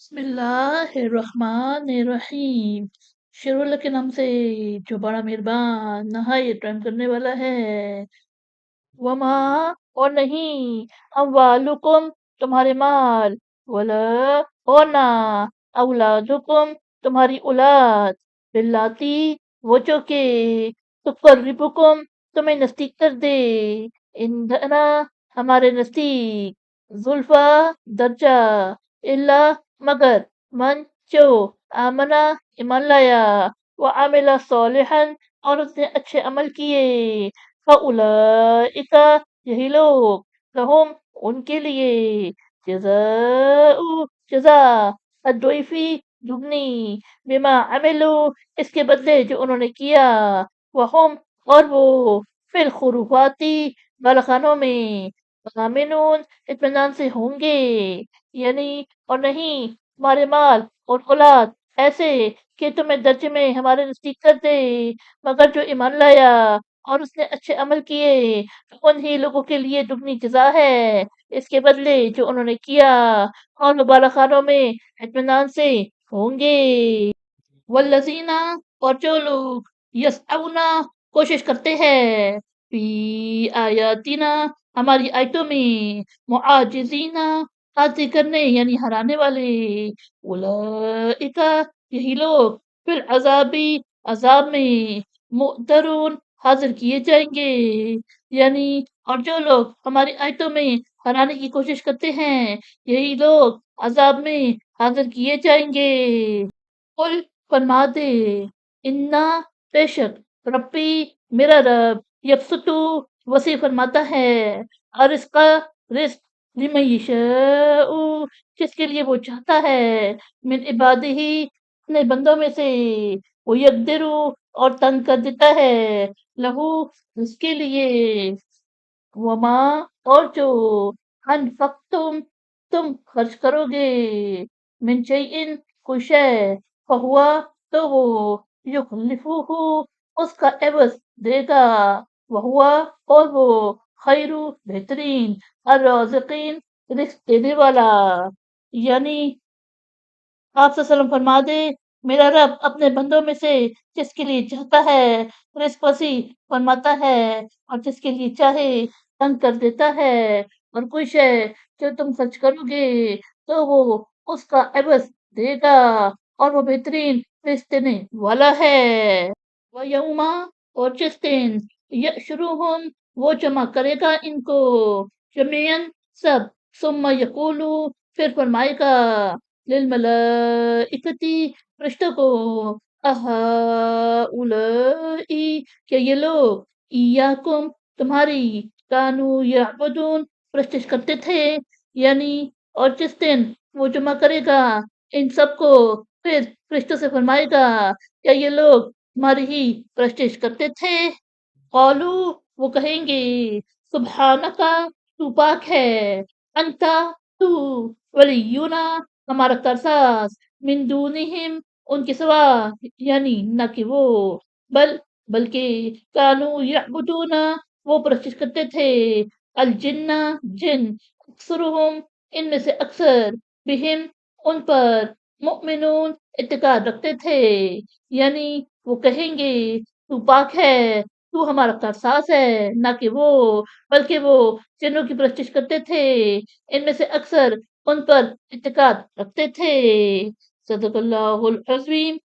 बिस्मिल्लाहिर्रहमानिर्रहीम। शुरू अल्लाह के नाम से जो बड़ा मेहरबान नहायत रहम करने वाला है। वमा और नहीं, अम्वालुकुम तुम्हारे माल, वला और ना, औलादुकुम तुम्हारी औलाद, बिल्लाती वो जो के तुकर्रिबुकुम तुम्हें नजदीक कर दे, इंदना हमारे नजदीक, जुल्फा दर्जा, इल्ला मगर, मन जो आमना ईमान लाया, वो आमिला सालिहन और उसने अच्छे अमल किए, फ़उलाइका यही लोग, लहुम उनके लिए, जज़ाउ जज़ा अद्दुइफ़ी दुगनी, बिमा अमिलू इसके बदले जो उन्होंने किया, वहुम और वो फिल खुरूफाती बालखानों में, आमिनून इत्मीनान से होंगे, यानी और नहीं तुम्हारे माल और औलाद ऐसे कि तुम्हें दर्जे में हमारे नजदीक कर दे, मगर जो ईमान लाया और उसने अच्छे अमल किए तो उन्हीं लोगों के लिए दुगनी जजा है इसके बदले जो उन्होंने किया, और वो बालाखानों में इत्मीनान से होंगे। वल्लज़ीना और जो लोग यसअउना कोशिश करते हैं फी आयातिना हमारी आयतों में, मुआजिज़ीना आजी करने यानी हराने वाले, उलाइका यही लोग फिल अज़ाबी अज़ाब में, मुहदरून हाज़िर किए जाएँगे, यानी और जो लोग हमारी आयतों में हराने की कोशिश करते हैं, यही लोग अज़ाब में हाज़िर किए जाएँगे। कुल फरमा दे, इन्ना बेशक, रब्बी मेरा रब, यबसुतु वसी फरमाता है, और इसका रिज़्क लिमन यशाउ जिसके लिए वो चाहता है, मिन इबादिही अपने बंदों में से, वो यक़दिरु और तंग कर देता है, लहू उसके लिए, वमा और जो अनफक़तुम तुम खर्च करोगे, मिन शैइन कोई शै, फहुआ तो वो युख्लिफुहु उसका एवज़ देगा, वहुआ और वो खैरु बेहतरीन अर्राज़िकीन रिज़्क देने वाला, यानी आप सल्लल्लाहु अलैहि वसल्लम फरमा दे, मेरा रब अपने बंदों में से जिसके लिए चाहता है रिज़्क वसी फरमाता है, और जिसके लिए चाहे तंग कर देता है, और कोई शै जो तुम खर्च करोगे तो वो उसका एवज़ देगा, और वो बेहतरीन रिज़्क देने वाला है। व यौमा और जिस दिन यहशुरुहुम वो जमा करेगा इनको, जमीअन सब, सुम्मा यक़ूलु फिर फरमाएगा, लिलमलाइकति फरिश्तों को, अहाउलाई क्या ये लोग, इय्याकुम तुम्हारी, कानू यअबुदून प्रस्तिश करते थे, यानी और जिस दिन वो जमा करेगा इन सबको, फिर फरिश्तों से फरमाएगा, क्या ये लोग तुम्हारी ही प्रस्तिश करते थे? क़ालू वो कहेंगे, सुब्हानका तू पाक है, अंता तू, वलियुना हमारा कारसाज, मिन दूनिहिम उनके सिवा, यानी न कि वो, बल्कि कानू यअबुदूना वो प्रस्तिश करते थे, अल जिन्ना जिन, अक्सरुहुम इनमें से अक्सर, बिहिम उन पर, मुमिनून इत्तिकाद रखते थे, यानी वो कहेंगे तू पाक है, तू हमारा कारसाज है, ना कि वो, बल्कि वो जिन्नों की प्रस्तिश करते थे, इनमें से अक्सर उन पर इत्तिकाद रखते थे। सदकल्लाहुल अज़ीम।